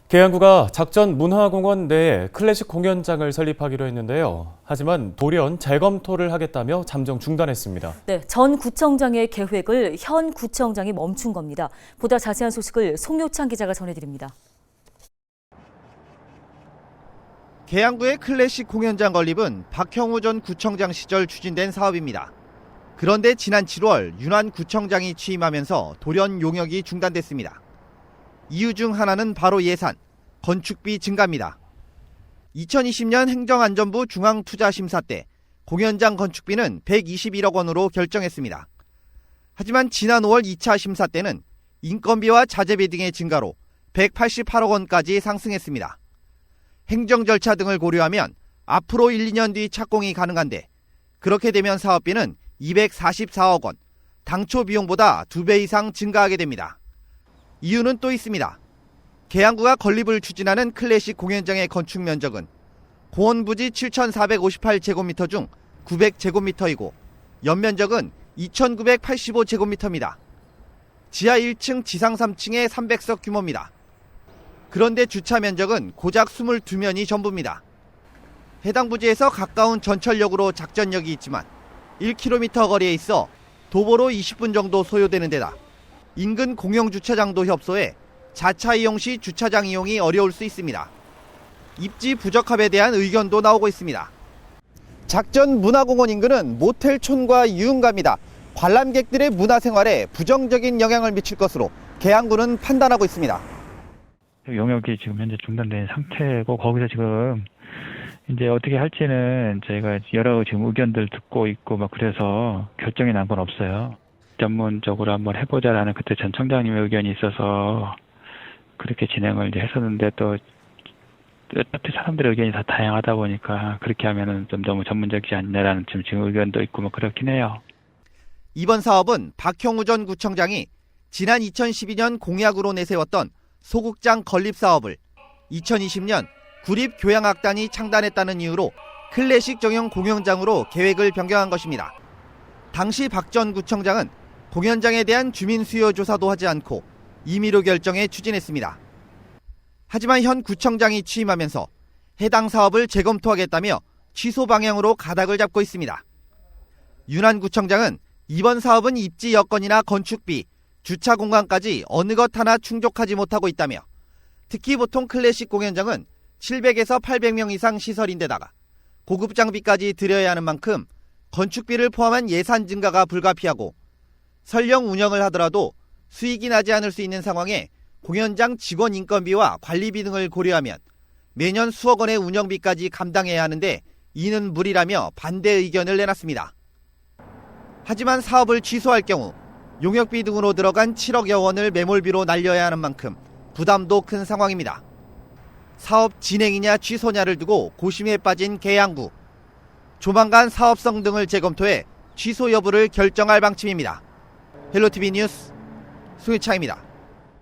계양구가 작전 문화공원 내에 클래식 공연장을 설립하기로 했는데요. 하지만 돌연 재검토를 하겠다며 잠정 중단했습니다. 네, 전 구청장의 계획을 현 구청장이 멈춘 겁니다. 보다 자세한 소식을 송효창 기자가 전해드립니다. 계양구의 클래식 공연장 건립은 박형우 전 구청장 시절 추진된 사업입니다. 그런데 지난 7월 윤환 구청장이 취임하면서 돌연 용역이 중단됐습니다. 이유 중 하나는 바로 예산, 건축비 증가입니다. 2020년 행정안전부 중앙투자심사 때 공연장 건축비는 121억 원으로 결정했습니다. 하지만 지난 5월 2차 심사 때는 인건비와 자재비 등의 증가로 188억 원까지 상승했습니다. 행정 절차 등을 고려하면 앞으로 1, 2년 뒤 착공이 가능한데 그렇게 되면 사업비는 244억 원, 당초 비용보다 2배 이상 증가하게 됩니다. 이유는 또 있습니다. 계양구가 건립을 추진하는 클래식 공연장의 건축 면적은 공원 부지 7,458제곱미터 중 900제곱미터이고 연면적은 2,985제곱미터입니다. 지하 1층, 지상 3층의 300석 규모입니다. 그런데 주차 면적은 고작 22면이 전부입니다. 해당 부지에서 가까운 전철역으로 작전역이 있지만 1km 거리에 있어 도보로 20분 정도 소요되는 데다 인근 공영주차장도 협소해 자차 이용 시 주차장 이용이 어려울 수 있습니다. 입지 부적합에 대한 의견도 나오고 있습니다. 작전 문화공원 인근은 모텔촌과 유흥가입니다. 관람객들의 문화생활에 부정적인 영향을 미칠 것으로 계양구는 판단하고 있습니다. 용역이 지금 현재 중단된 상태고 거기서 지금 이제 어떻게 할지는 저희가 여러 지금 의견들 듣고 있고 막 그래서 결정이 난 건 없어요. 전문적으로 한번 해보자라는 그때 전 청장님의 의견이 있어서 그렇게 진행을 이제 했었는데 또 어차피 사람들의 의견이 다 다양하다 보니까 그렇게 하면은 좀 너무 전문적이지 않냐라는 지금 의견도 있고 뭐 그렇긴 해요. 이번 사업은 박형우 전 구청장이 지난 2012년 공약으로 내세웠던 소극장 건립 사업을 2020년 구립교향악단이 창단했다는 이유로 클래식 정형 공연장으로 계획을 변경한 것입니다. 당시 박 전 구청장은 공연장에 대한 주민 수요 조사도 하지 않고 임의로 결정해 추진했습니다. 하지만 현 구청장이 취임하면서 해당 사업을 재검토하겠다며 취소 방향으로 가닥을 잡고 있습니다. 윤환 구청장은 이번 사업은 입지 여건이나 건축비, 주차 공간까지 어느 것 하나 충족하지 못하고 있다며 특히 보통 클래식 공연장은 700에서 800명 이상 시설인데다가 고급 장비까지 들여야 하는 만큼 건축비를 포함한 예산 증가가 불가피하고 설령 운영을 하더라도 수익이 나지 않을 수 있는 상황에 공연장 직원 인건비와 관리비 등을 고려하면 매년 수억 원의 운영비까지 감당해야 하는데 이는 무리라며 반대 의견을 내놨습니다. 하지만 사업을 취소할 경우 용역비 등으로 들어간 7억여 원을 매몰비로 날려야 하는 만큼 부담도 큰 상황입니다. 사업 진행이냐 취소냐를 두고 고심에 빠진 계양구. 조만간 사업성 등을 재검토해 취소 여부를 결정할 방침입니다. 헬로티비 뉴스 송혜창입니다.